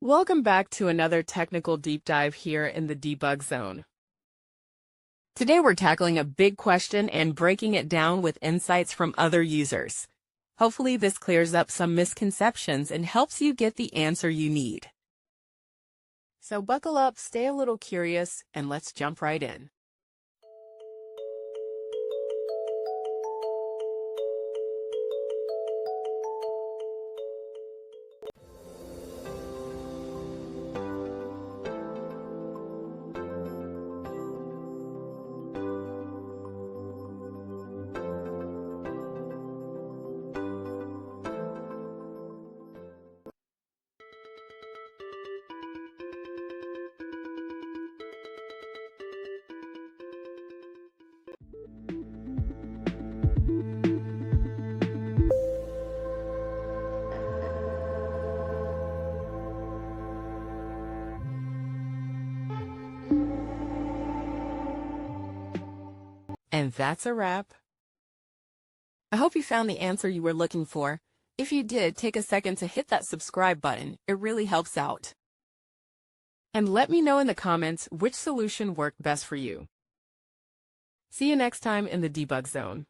Welcome back to another technical deep dive here in the Debug Zone. Today we're tackling a big question and breaking it down with insights from other users. Hopefully this clears up some misconceptions and helps you get the answer you need. So buckle up, stay a little curious, and let's jump right in. And that's a wrap. I hope you found the answer you were looking for. If you did, take a second to hit that subscribe button. It really helps out. And let me know in the comments which solution worked best for you. See you next time in the Debug Zone.